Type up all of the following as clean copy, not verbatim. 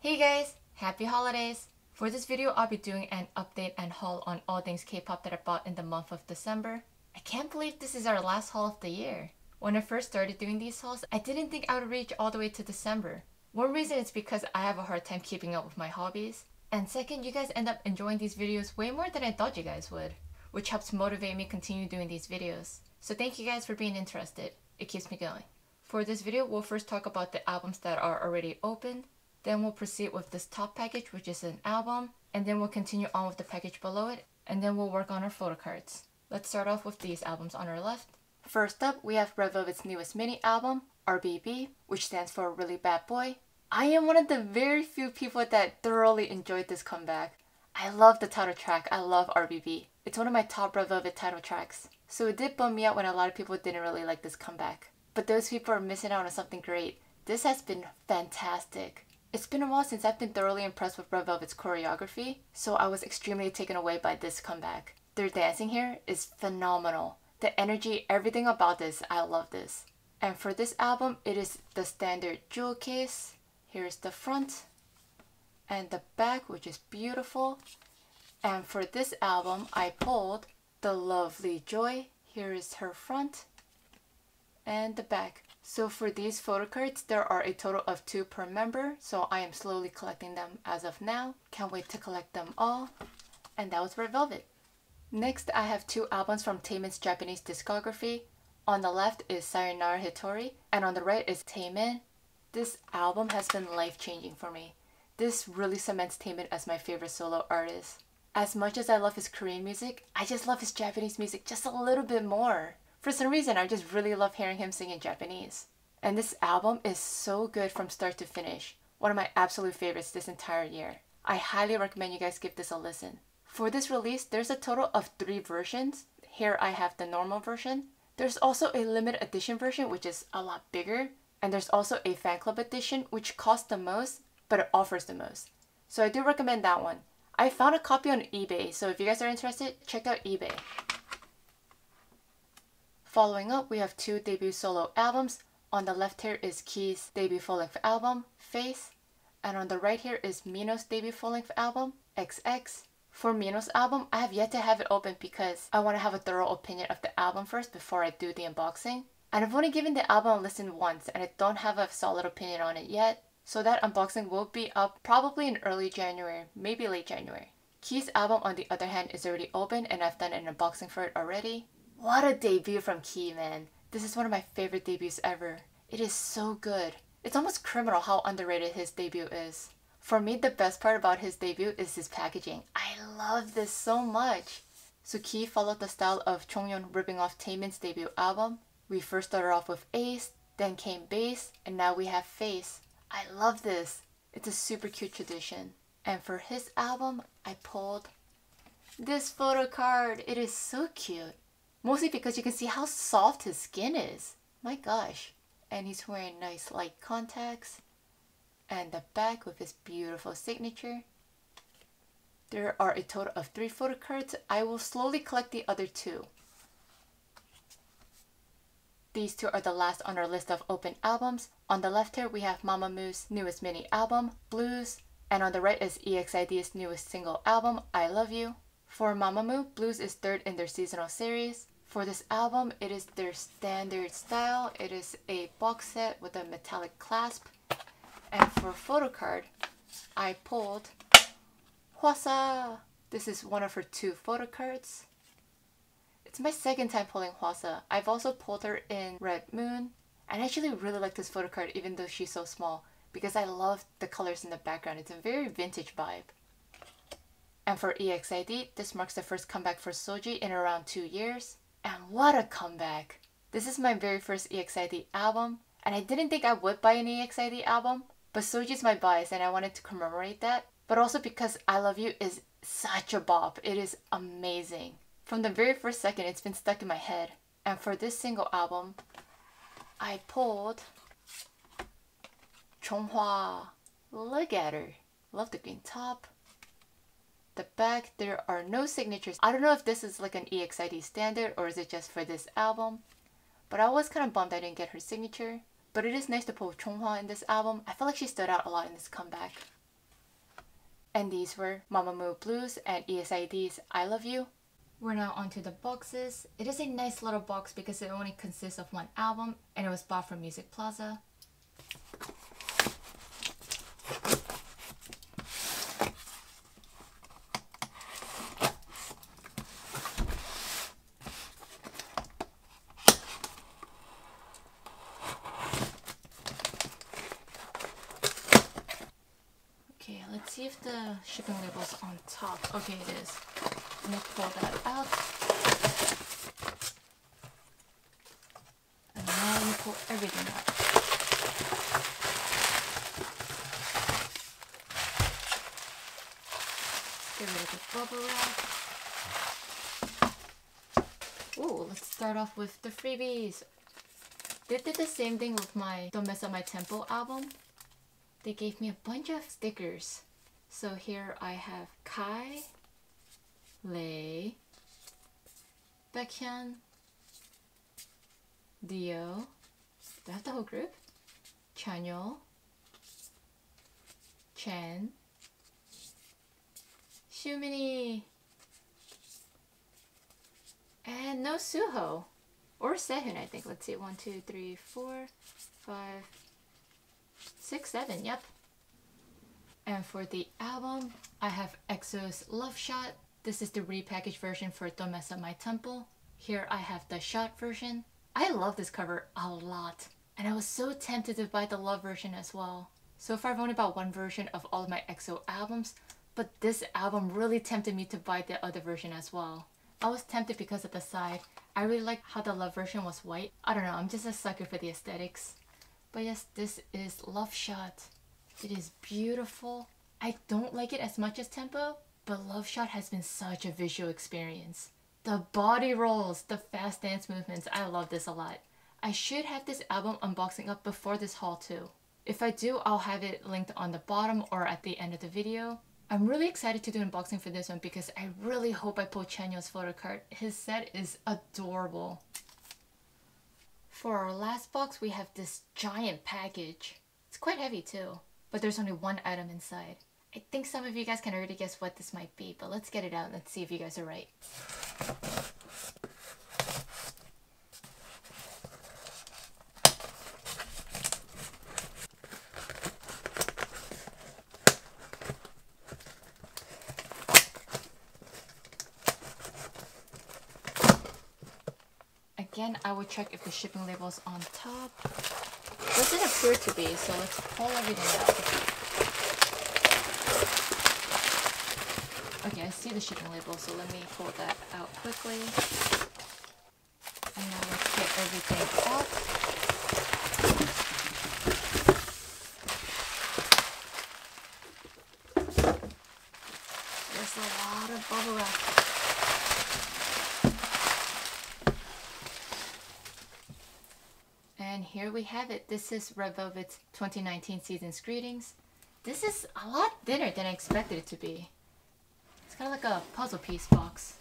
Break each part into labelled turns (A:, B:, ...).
A: Hey guys! Happy holidays! For this video, I'll be doing an update and haul on all things K-pop that I bought in the month of December. I can't believe this is our last haul of the year. When I first started doing these hauls, I didn't think I would reach all the way to December. One reason is because I have a hard time keeping up with my hobbies. And second, you guys end up enjoying these videos way more than I thought you guys would, which helps motivate me to continue doing these videos. So thank you guys for being interested. It keeps me going. For this video, we'll first talk about the albums that are already open. Then we'll proceed with this top package, which is an album, and then we'll continue on with the package below it, and then we'll work on our photocards. Let's start off with these albums on our left. First up, we have Red Velvet's newest mini album, RBB, which stands for Really Bad Boy. I am one of the very few people that thoroughly enjoyed this comeback. I love the title track. I love RBB. It's one of my top Red Velvet title tracks. So it did bum me out when a lot of people didn't really like this comeback. But those people are missing out on something great. This has been fantastic. It's been a while since I've been thoroughly impressed with Red Velvet's choreography, so I was extremely taken away by this comeback. Their dancing here is phenomenal. The energy, everything about this, I love this. And for this album, it is the standard jewel case. Here's the front and the back, which is beautiful. And for this album, I pulled the lovely Joy. Here is her front and the back. So for these photocards, there are a total of 2 per member, so I am slowly collecting them as of now. Can't wait to collect them all. And that was Red Velvet. Next, I have 2 albums from Taemin's Japanese discography. On the left is Sayonara Hitori, and on the right is Taemin. This album has been life-changing for me. This really cements Taemin as my favorite solo artist. As much as I love his Korean music, I just love his Japanese music just a little bit more. For some reason, I just really love hearing him sing in Japanese. And this album is so good from start to finish. One of my absolute favorites this entire year. I highly recommend you guys give this a listen. For this release, there's a total of 3 versions. Here I have the normal version. There's also a limited edition version, which is a lot bigger. And there's also a fan club edition, which costs the most, but it offers the most. So I do recommend that one. I found a copy on eBay, so if you guys are interested, check out eBay. Following up, we have 2 debut solo albums. On the left here is Key's debut full-length album, Face. And on the right here is Mino's debut full-length album, XX. For Mino's album, I have yet to have it open because I want to have a thorough opinion of the album first before I do the unboxing. And I've only given the album a listen once and I don't have a solid opinion on it yet. So that unboxing will be up probably in early January, maybe late January. Key's album, on the other hand, is already open and I've done an unboxing for it already. What a debut from Key, man. This is one of my favorite debuts ever. It is so good. It's almost criminal how underrated his debut is. For me, the best part about his debut is his packaging. I love this so much. So Key followed the style of Jonghyun ripping off Taemin's debut album. We first started off with Ace, then came Base, and now we have Face. I love this. It's a super cute tradition. And for his album, I pulled this photocard. It is so cute. Mostly because you can see how soft his skin is. My gosh. And he's wearing nice light contacts. And the back with his beautiful signature. There are a total of 3 photocards. I will slowly collect the other 2. These 2 are the last on our list of open albums. On the left here we have Mamamoo's newest mini album, Blues. And on the right is EXID's newest single album, I Love You. For Mamamoo, Blues is 3rd in their seasonal series. For this album, it is their standard style. It is a box set with a metallic clasp. And for Photocard, I pulled Hwasa. This is one of her 2 photocards. It's my 2nd time pulling Hwasa. I've also pulled her in Red Moon. And I actually really like this photocard even though she's so small because I love the colors in the background. It's a very vintage vibe. And for EXID, this marks the first comeback for Soji in around 2 years. And what a comeback! This is my very first EXID album, and I didn't think I would buy an EXID album, but Soji's my bias and I wanted to commemorate that, but also because I Love You is such a bop. It is amazing. From the very first second, it's been stuck in my head. And for this single album, I pulled Chonghwa. Look at her. Love the green top. The back, there are no signatures. I don't know if this is like an EXID standard or is it just for this album. But I was kind of bummed I didn't get her signature. But it is nice to pull Chonghwa in this album. I feel like she stood out a lot in this comeback. And these were Mamamoo Blues and EXID's I Love You. We're now onto the boxes. It is a nice little box because it only consists of one album and it was bought from Music Plaza. Okay, let's see if the shipping label's on top. Okay, it is. Let me pull that out. And now let me pull everything out. Get rid of the bubble wrap. Ooh, let's start off with the freebies. They did the same thing with my Don't Mess Up My Tempo album. They gave me a bunch of stickers. So here I have Kai, Lei, Baekhyun, Dio, do I have the whole group? Chanyeol, Chen, Xiumini, and no Suho. Or Seohyun, I think. Let's see. 1, 2, 3, 4, 5, 6, 7. Yep. And for the album, I have EXO's Love Shot. This is the repackaged version for Don't Mess Up My Temple. Here I have the shot version. I love this cover a lot. And I was so tempted to buy the Love version as well. So far I've only bought one version of all of my EXO albums, but this album really tempted me to buy the other version as well. I was tempted because of the side. I really like how the Love version was white. I don't know, I'm just a sucker for the aesthetics. But yes, this is Love Shot. It is beautiful. I don't like it as much as Tempo, but Love Shot has been such a visual experience. The body rolls, the fast dance movements, I love this a lot. I should have this album unboxing up before this haul too. If I do, I'll have it linked on the bottom or at the end of the video. I'm really excited to do an unboxing for this one because I really hope I pull Chanyeol's photocard. His set is adorable. For our last box, we have this giant package. It's quite heavy too, but there's only one item inside. I think some of you guys can already guess what this might be, but let's get it out and let's see if you guys are right. Again, I will check if the shipping label is on top. Doesn't appear to be, so let's pull everything out. Okay, I see the shipping label, so let me pull that out quickly. And now let's get everything out. There's a lot of bubble wrap. And here we have it. This is Red Velvet's 2019 Season's Greetings. This is a lot thinner than I expected it to be. It's kind of like a puzzle piece box.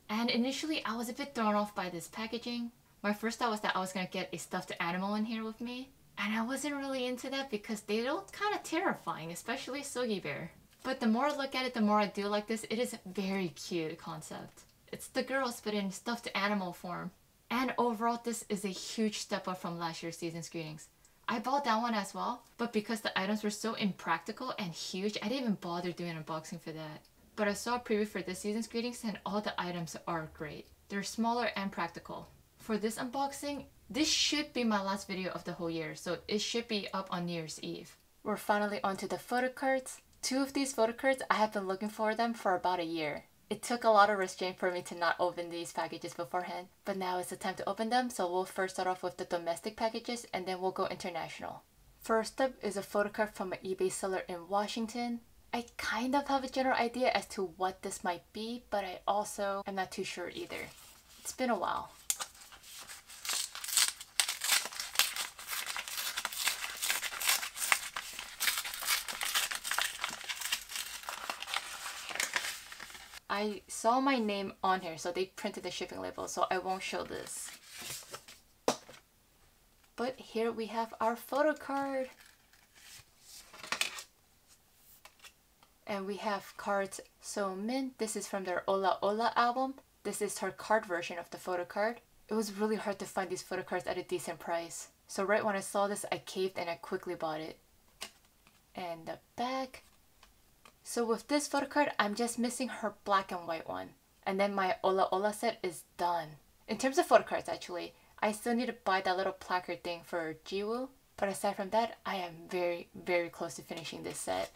A: And initially I was a bit thrown off by this packaging. My first thought was that I was going to get a stuffed animal in here with me. And I wasn't really into that because they look kind of terrifying, especially Sogi Bear. But the more I look at it, the more I do like this. It is a very cute concept. It's the girls but in stuffed animal form. And overall, this is a huge step up from last year's Season's Greetings. I bought that one as well, but because the items were so impractical and huge, I didn't even bother doing an unboxing for that. But I saw a preview for this Season's Greetings and all the items are great. They're smaller and practical. For this unboxing, this should be my last video of the whole year, so it should be up on New Year's Eve. We're finally onto the photocards. 2 of these photocards, I have been looking for them for about a year. It took a lot of restraint for me to not open these packages beforehand, but now is the time to open them, so we'll first start off with the domestic packages and then we'll go international. First up is a photocard from an eBay seller in Washington. I kind of have a general idea as to what this might be, but I also am not too sure either. It's been a while. I saw my name on here, so they printed the shipping label, so I won't show this. But here we have our photocard. And we have cards Seomin. This is from their Ola Ola album. This is her card version of the photocard. It was really hard to find these photocards at a decent price. So right when I saw this, I caved and I quickly bought it. And the back. So with this photocard, I'm just missing her black and white one. And then my Ola Ola set is done. In terms of photocards actually, I still need to buy that little placard thing for Jiwoo. But aside from that, I am very, very close to finishing this set.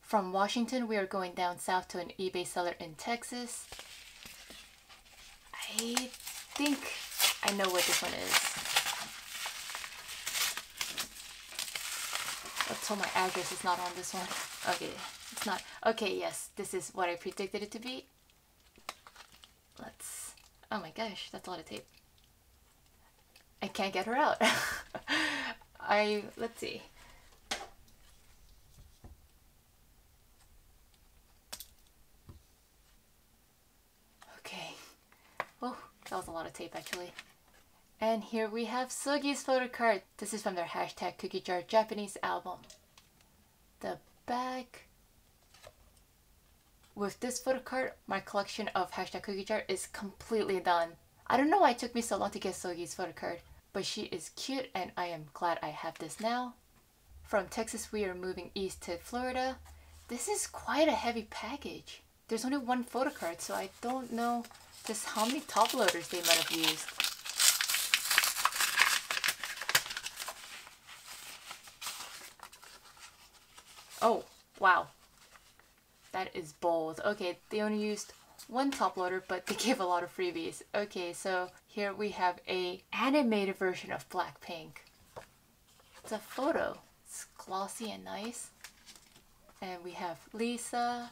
A: From Washington, we are going down south to an eBay seller in Texas. I think I know what this one is. Let's hope my address is not on this one. Okay, it's not. Okay, yes, this is what I predicted it to be. Let's... Oh my gosh, that's a lot of tape. I can't get her out. Let's see. Okay. Oh, that was a lot of tape actually. And here we have Sagi's photocard. This is from their hashtag Cookie Jar Japanese album. The back. With this photocard, my collection of hashtag Cookie Jar is completely done. I don't know why it took me so long to get Sagi's photocard, but she is cute and I am glad I have this now. From Texas, we are moving east to Florida. This is quite a heavy package. There's only one photocard, so I don't know just how many top loaders they might have used. Oh, wow. That is bold. Okay, they only used one top loader, but they gave a lot of freebies. Okay, so here we have a animated version of Blackpink. It's a photo. It's glossy and nice. And we have Lisa.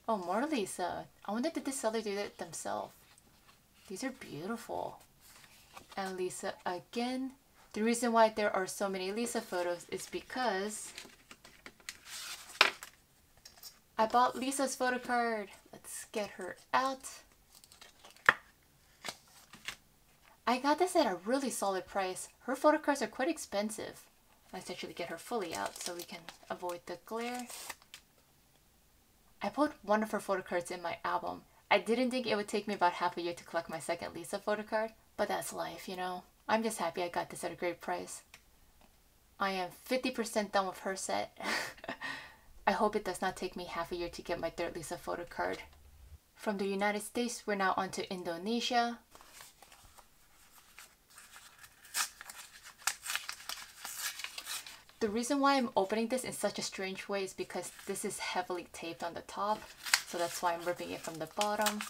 A: Oh, more Lisa. I wonder did the seller do that themselves. These are beautiful. And Lisa again. The reason why there are so many Lisa photos is because I bought Lisa's photocard. Let's get her out. I got this at a really solid price. Her photocards are quite expensive. Let's actually get her fully out so we can avoid the glare. I put one of her photocards in my album. I didn't think it would take me about half a year to collect my second Lisa photocard, but that's life, you know. I'm just happy I got this at a great price. I am 50% done with her set. I hope it does not take me half a year to get my third Lisa photocard. From the United States, we're now on to Indonesia. The reason why I'm opening this in such a strange way is because this is heavily taped on the top, so that's why I'm ripping it from the bottom.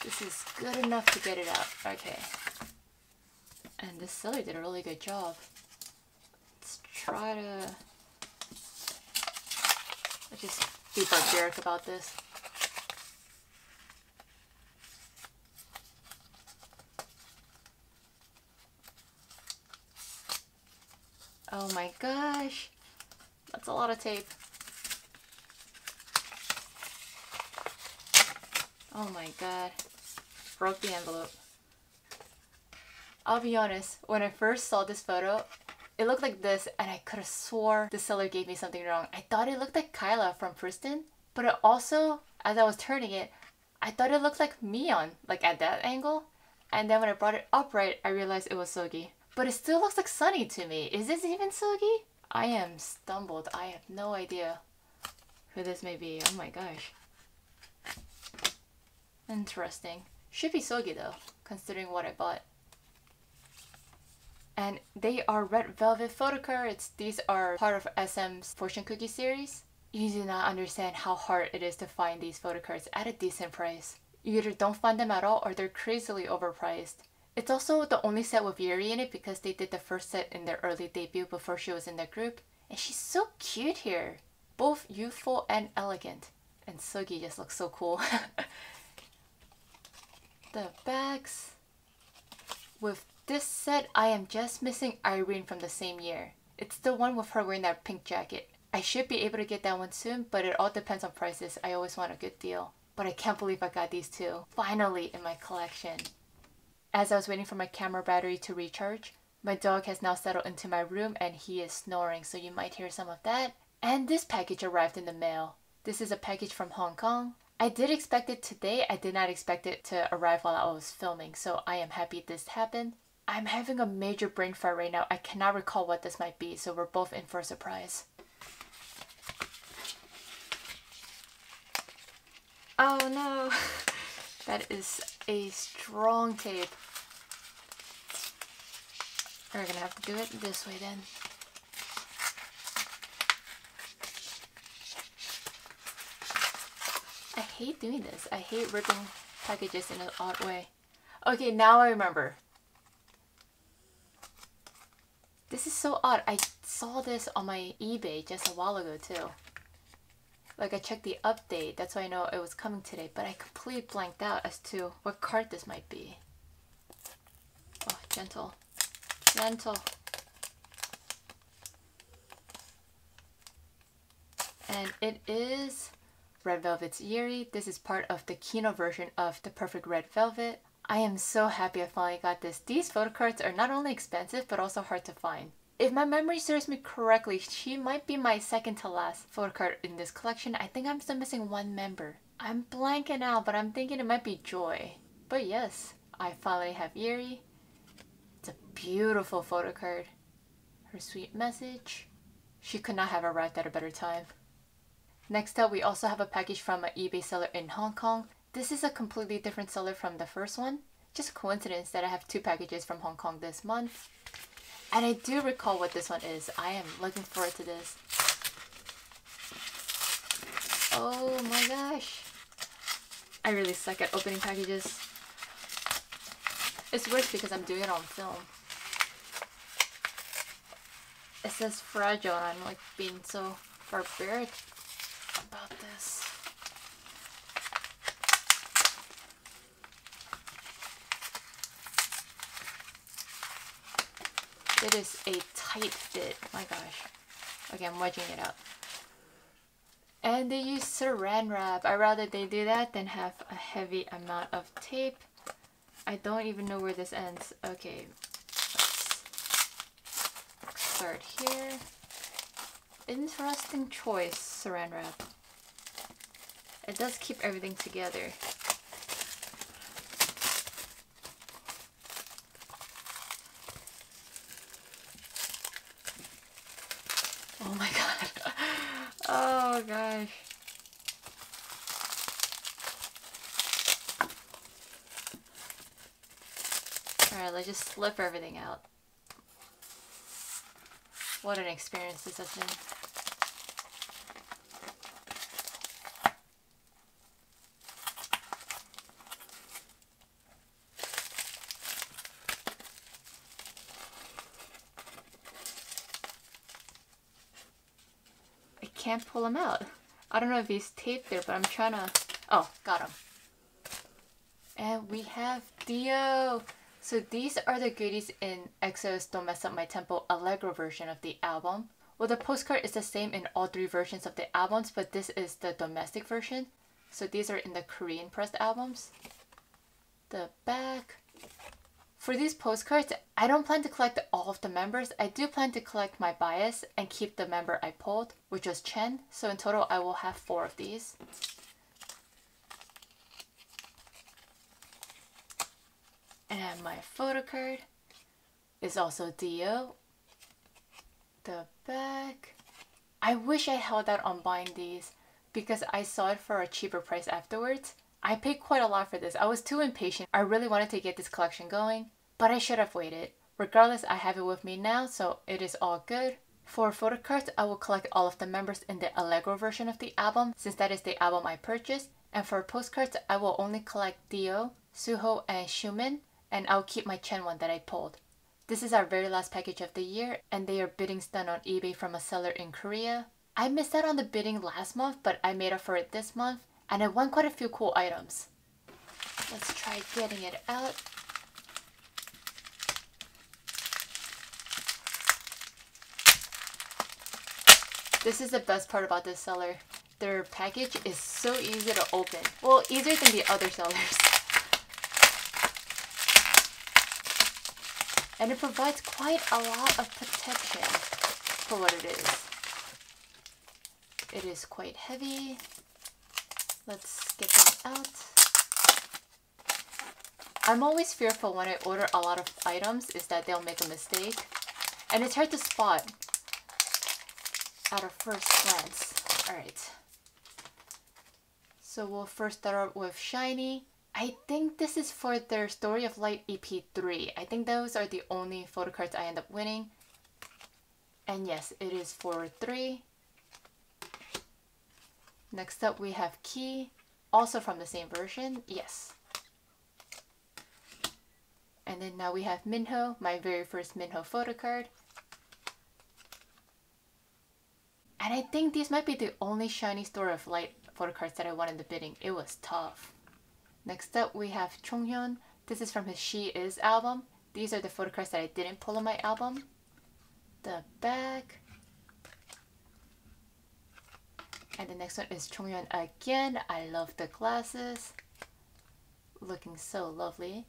A: This is good enough to get it out. Okay. And this seller did a really good job. Let's try to... Let's just be barbaric about this. Oh my gosh. That's a lot of tape. Oh my god. Broke the envelope. I'll be honest, when I first saw this photo, it looked like this and I could have swore the seller gave me something wrong. I thought it looked like Kyla from Pristin, but it also, as I was turning it, I thought it looked like Mion, like at that angle. And then when I brought it upright, I realized it was Sagi. But it still looks like Sunny to me. Is this even Sagi? I am stumbled. I have no idea who this may be. Oh my gosh. Interesting. Should be Sagi though, considering what I bought. And they are red velvet photocards. These are part of SM's fortune cookie series. You do not understand how hard it is to find these photocards at a decent price. You either don't find them at all or they're crazily overpriced. It's also the only set with Yuri in it because they did the first set in their early debut before she was in the group. And she's so cute here. Both youthful and elegant. And Sagi just looks so cool. The bags. With this set, I am just missing Irene from the same year. It's the one with her wearing that pink jacket. I should be able to get that one soon, but it all depends on prices. I always want a good deal. But I can't believe I got these two finally in my collection. As I was waiting for my camera battery to recharge, my dog has now settled into my room and he is snoring, so you might hear some of that. And this package arrived in the mail. This is a package from Hong Kong. I did expect it today. I did not expect it to arrive while I was filming, so I am happy this happened. I'm having a major brain fart right now. I cannot recall what this might be, so we're both in for a surprise. Oh no! That is a strong tape. We're gonna have to do it this way then. I hate doing this. I hate ripping packages in an odd way. Okay, now I remember. This is so odd. I saw this on my eBay just a while ago too. Like I checked the update, that's why I know it was coming today, but I completely blanked out as to what card this might be. Oh, gentle. Gentle. And it is Red Velvet's Yuri. This is part of the Kino version of the Perfect Red Velvet. I am so happy I finally got this. These photocards are not only expensive, but also hard to find. If my memory serves me correctly, she might be my second to last photocard in this collection. I think I'm still missing one member. I'm blanking out, but I'm thinking it might be Joy. But yes, I finally have Yuri. It's a beautiful photocard. Her sweet message. She could not have arrived at a better time. Next up, we also have a package from an eBay seller in Hong Kong. This is a completely different seller from the first one. Just a coincidence that I have two packages from Hong Kong this month. And I do recall what this one is. I am looking forward to this. Oh my gosh. I really suck at opening packages. It's worse because I'm doing it on film. It says fragile and I'm like being so barbaric about this. It is a tight fit. My gosh. Okay, I'm wedging it out. And they use saran wrap. I'd rather they do that than have a heavy amount of tape. I don't even know where this ends. Okay, let's start here. Interesting choice, saran wrap. It does keep everything together. Oh my god. Oh gosh. Alright, let's just slip everything out. What an experience this has been. Can't pull them out. I don't know if he's taped there, but I'm trying to... Oh, got him. And we have Dio. So these are the goodies in EXO's Don't Mess Up My Tempo Allegro version of the album. Well, the postcard is the same in all three versions of the albums, but this is the domestic version. So these are in the Korean pressed albums. The back. For these postcards, I don't plan to collect all of the members. I do plan to collect my bias and keep the member I pulled, which was Chen. So in total, I will have 4 of these. And my photocard is also Dio. The back. I wish I held out on buying these because I saw it for a cheaper price afterwards. I paid quite a lot for this. I was too impatient. I really wanted to get this collection going, but I should have waited. Regardless, I have it with me now, so it is all good. For photocards, I will collect all of the members in the Allegro version of the album, since that is the album I purchased. And for postcards, I will only collect Dio, Suho, and Xiumin, and I'll keep my Chen one that I pulled. This is our very last package of the year, and they are biddings done on eBay from a seller in Korea. I missed out on the bidding last month, but I made up for it this month, and I won quite a few cool items. Let's try getting it out. This is the best part about this seller. Their package is so easy to open. Well, easier than the other sellers. And it provides quite a lot of protection for what it is. It is quite heavy. Let's get them out. I'm always fearful when I order a lot of items is that they'll make a mistake. And it's hard to spot at a first glance. Alright. So we'll first start out with Shiny. I think this is for their Story of Light EP3. I think those are the only photocards I end up winning. And yes, it is for 3. Next up we have Key. Also from the same version. Yes. And then now we have Minho, my very first Minho photocard. And I think these might be the only shiny Story of Light photocards that I won in the bidding. It was tough. Next up we have Jonghyun. This is from his She Is album. These are the photocards that I didn't pull on my album. The back. And the next one is Jonghyun again. I love the glasses. Looking so lovely.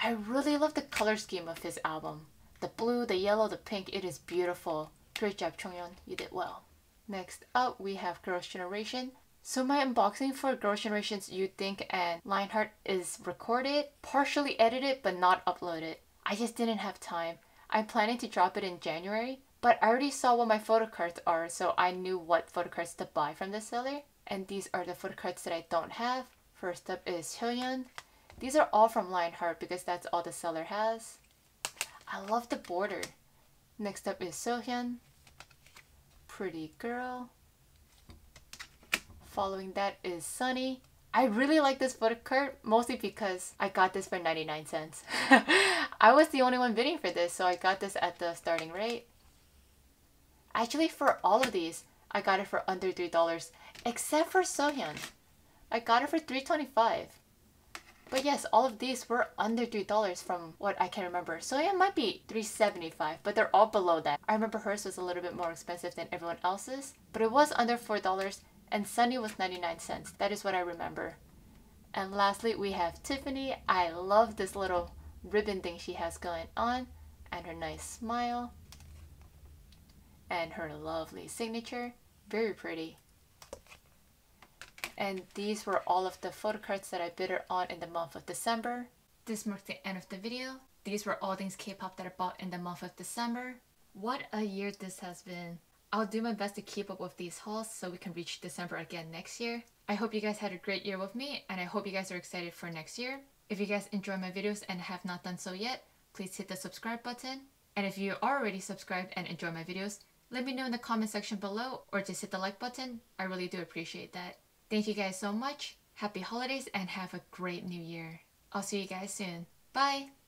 A: I really love the color scheme of his album. The blue, the yellow, the pink, it is beautiful. Great job, Jonghyun. You did well. Next up, we have Girls' Generation. So my unboxing for Girls' Generation's You Think and Lion Heart is recorded, partially edited, but not uploaded. I just didn't have time. I'm planning to drop it in January, but I already saw what my photocards are, so I knew what photocards to buy from the seller. And these are the photocards that I don't have. First up is Seohyun. These are all from Lion Heart because that's all the seller has. I love the border. Next up is Seohyun. Pretty girl. Following that is Sunny. I really like this photocard, mostly because I got this for 99 cents. I was the only one bidding for this, so I got this at the starting rate. Actually, for all of these, I got it for under $3, except for Seohyun. I got it for $3.25. But yes, all of these were under $3 from what I can remember. Seohyun might be $3.75, but they're all below that. I remember hers was a little bit more expensive than everyone else's, but it was under $4, and Sunny was 99 cents. That is what I remember. And lastly, we have Tiffany. I love this little ribbon thing she has going on, and her nice smile, and her lovely signature. Very pretty. And these were all of the photocards that I bid on in the month of December. This marks the end of the video. These were all things K-pop that I bought in the month of December. What a year this has been. I'll do my best to keep up with these hauls so we can reach December again next year. I hope you guys had a great year with me, and I hope you guys are excited for next year. If you guys enjoy my videos and have not done so yet, please hit the subscribe button. And if you are already subscribed and enjoy my videos, let me know in the comment section below or just hit the like button. I really do appreciate that. Thank you guys so much. Happy holidays and have a great new year. I'll see you guys soon. Bye!